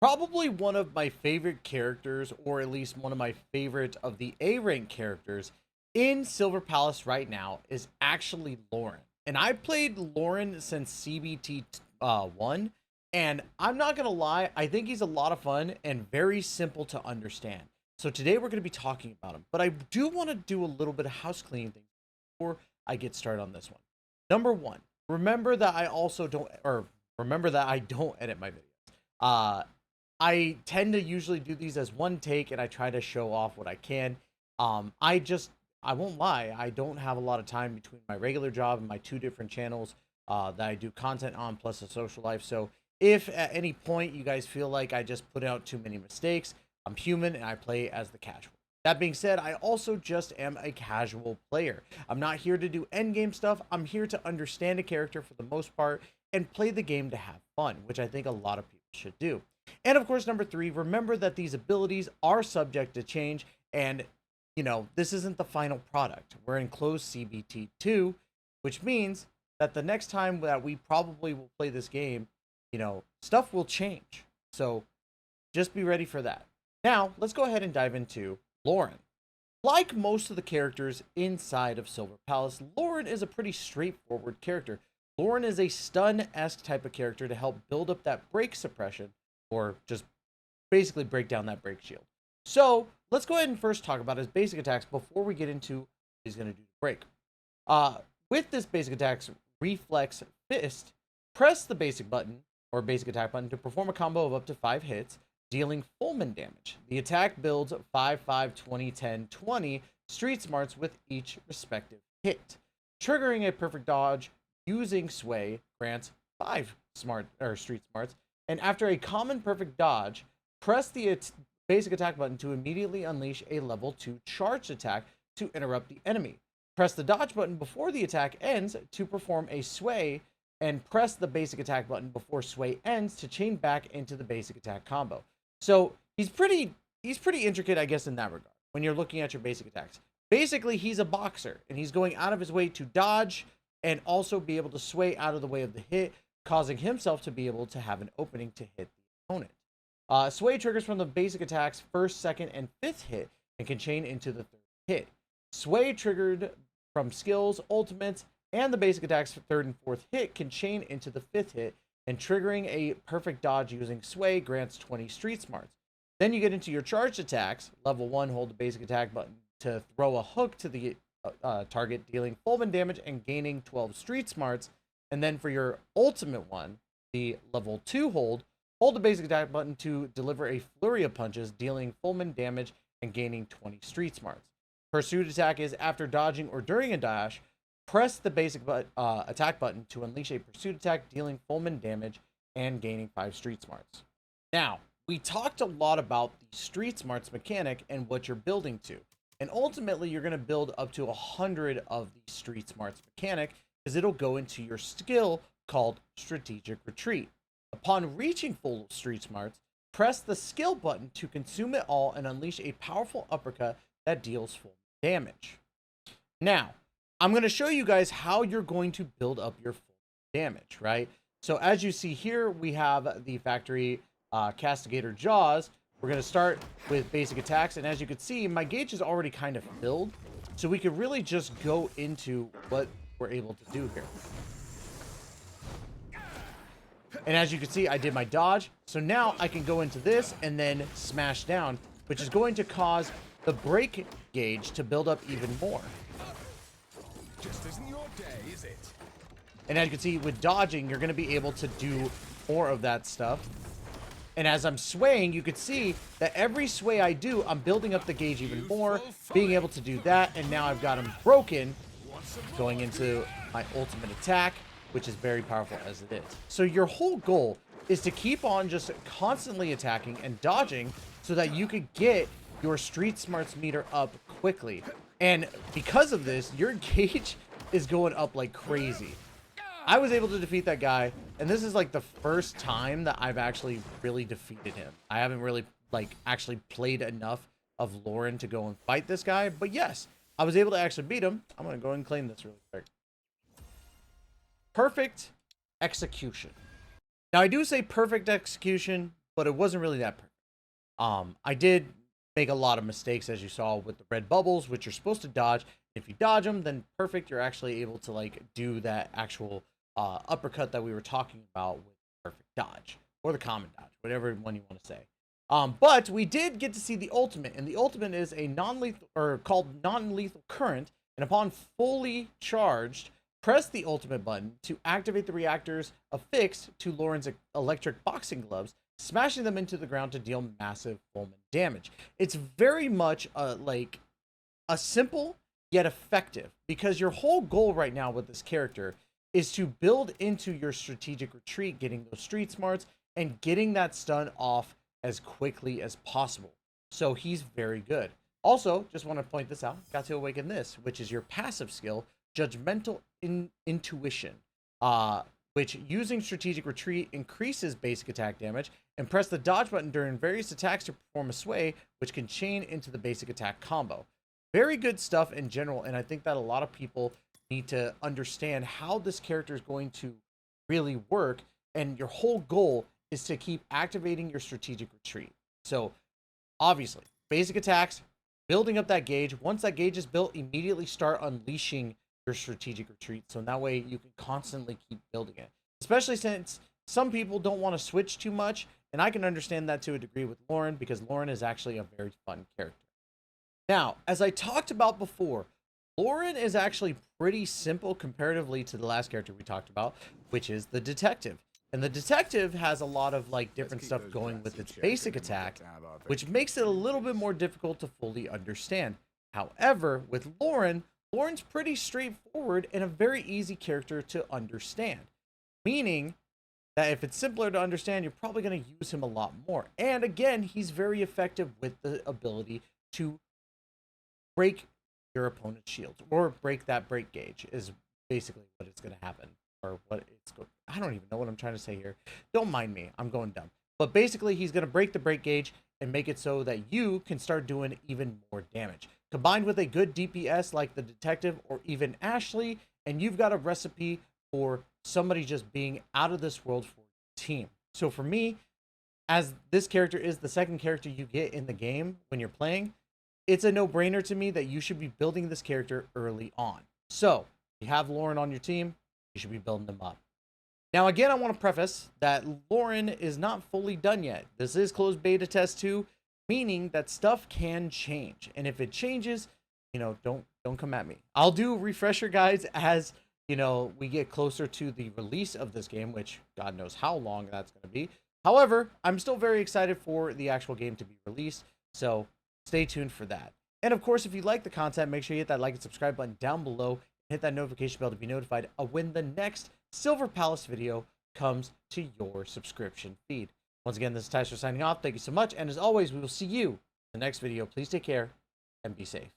Probably one of my favorite characters, or at least one of my favorite of the A rank characters in Silver Palace right now, is actually Lorin. And I played Lorin since CBT 1. And I'm not going to lie, I think he's a lot of fun and very simple to understand. So today we're going to be talking about him. But I do want to do a little bit of house cleaning things before I get started on this one. Number one, remember that I don't edit my videos. I tend to usually do these as one take and I try to show off what I can. I won't lie, I don't have a lot of time between my regular job and my two different channels that I do content on, plus a social life. So if at any point you guys feel like I just put out too many mistakes, I'm human and I play as the casual. That being said, I also just am a casual player. I'm not here to do endgame stuff. I'm here to understand a character for the most part and play the game to have fun, which I think a lot of people should do. And of course, number three, remember that these abilities are subject to change. And, this isn't the final product. We're in closed CBT 2, which means that the next time that we probably will play this game, stuff will change. So just be ready for that. Now, let's go ahead and dive into Lorin. Like most of the characters inside of Silver Palace, Lorin is a pretty straightforward character. Lorin is a stun-esque type of character to help build up that break suppression, or just basically break down that break shield. So let's go ahead and first talk about his basic attacks before we get into what he's going to do to break. With this basic attack's reflex fist, press the basic button or basic attack button to perform a combo of up to 5 hits, dealing Fullman damage. The attack builds 5, 5, 20, 10, 20 street smarts with each respective hit. Triggering a perfect dodge using sway grants 5 street smarts. And after a common perfect dodge, press the basic attack button to immediately unleash a level 2 charged attack to interrupt the enemy. Press the dodge button before the attack ends to perform a sway, and press the basic attack button before sway ends to chain back into the basic attack combo. So he's pretty intricate, I guess, in that regard when you're looking at your basic attacks. Basically, he's a boxer, and he's going out of his way to dodge and also be able to sway out of the way of the hit, causing himself to be able to have an opening to hit the opponent. Sway triggers from the basic attack's first, second, and fifth hit and can chain into the third hit. Sway triggered from skills, ultimates, and the basic attack's third and fourth hit can chain into the fifth hit, and triggering a perfect dodge using sway grants 20 street smarts. Then you get into your charged attacks. Level 1, hold the basic attack button to throw a hook to the target, dealing Fullman damage and gaining 12 street smarts. And then for your ultimate one, the level 2 hold the basic attack button to deliver a flurry of punches, dealing Fullman damage and gaining 20 street smarts. Pursuit attack is after dodging or during a dash, press the basic attack button to unleash a pursuit attack, dealing Fullman damage and gaining 5 street smarts. Now, we talked a lot about the street smarts mechanic and what you're building to. And ultimately, you're going to build up to 100 of the street smarts mechanic, because it'll go into your skill called strategic retreat. Upon reaching full street smarts, press the skill button to consume it all and unleash a powerful uppercut that deals full damage. Now, I'm going to show you guys how you're going to build up your full damage, right? So as you see here, we have the factory castigator jaws. We're going to start with basic attacks, and as you can see, my gauge is already kind of filled, so we could really just go into what we're able to do here. And as you can see, I did my dodge, so now I can go into this and then smash down, which is going to cause the break gauge to build up even more. Just isn't your day, is it? And as you can see, with dodging, you're going to be able to do more of that stuff. And as I'm swaying, you can see that every sway I do, I'm building up the gauge even more, being able to do that, and now I've got him broken, going into my ultimate attack, which is very powerful as it is. So your whole goal is to keep on just constantly attacking and dodging so that you could get your street smarts meter up quickly. And because of this, your gauge is going up like crazy. I was able to defeat that guy, and this is like the first time that I've actually really defeated him. I haven't really actually played enough of Lorin to go and fight this guy, but yes, I was able to actually beat him. I'm gonna go and claim this really quick. Perfect execution. Now I do say perfect execution, but it wasn't really that perfect. I did make a lot of mistakes, as you saw with the red bubbles, which you're supposed to dodge. If you dodge them, then perfect. You're actually able to like do that actual uppercut that we were talking about with perfect dodge or the common dodge, whatever one you want to say. But we did get to see the ultimate, and the ultimate is a non-lethal or called non-lethal current. And upon fully charged, press the ultimate button to activate the reactors affixed to Lorin's electric boxing gloves, smashing them into the ground to deal massive fulminant damage. It's very much like a simple yet effective, because your whole goal right now with this character is to build into your strategic retreat, getting those street smarts and getting that stun off as quickly as possible. So he's very good. Also, just want to point this out, got to awaken this, which is your passive skill, Judgmental Intuition, which using strategic retreat increases basic attack damage, and press the dodge button during various attacks to perform a sway, which can chain into the basic attack combo. Very good stuff in general, and I think that a lot of people need to understand how this character is going to really work, and your whole goal is to keep activating your strategic retreat. So, obviously, basic attacks, building up that gauge. Once that gauge is built, immediately start unleashing your strategic retreat, so that way you can constantly keep building it. Especially since some people don't want to switch too much, and I can understand that to a degree with Lorin, because Lorin is actually a very fun character. Now, as I talked about before, Lorin is actually pretty simple comparatively to the last character we talked about, which is the detective. And the detective has a lot of like different stuff going with its basic attack, which makes it a little bit more difficult to fully understand. However, with Lorin, Lorin's pretty straightforward and a very easy character to understand. Meaning that if it's simpler to understand, you're probably going to use him a lot more. And again, he's very effective with the ability to break your opponent's shields, or break that break gauge is basically what it's going to happen, or what it's going. I don't even know what I'm trying to say here. Don't mind me. I'm going dumb. But basically, he's going to break the break gauge and make it so that you can start doing even more damage. Combined with a good DPS like the detective or even Ashley, and you've got a recipe for somebody just being out of this world for your team. So for me, as this character is the second character you get in the game when you're playing, it's a no-brainer to me that you should be building this character early on. So, if you have Lorin on your team, you should be building them up. Now, again, I want to preface that Lorin is not fully done yet. This is closed beta test 2, meaning that stuff can change. And if it changes, don't come at me. I'll do refresher guides as, we get closer to the release of this game, which God knows how long that's going to be. However, I'm still very excited for the actual game to be released. So, stay tuned for that. And of course, if you like the content, make sure you hit that like and subscribe button down below. And hit that notification bell to be notified of when the next Silver Palace video comes to your subscription feed. Once again, this is Tyser signing off. Thank you so much. And as always, we will see you in the next video. Please take care and be safe.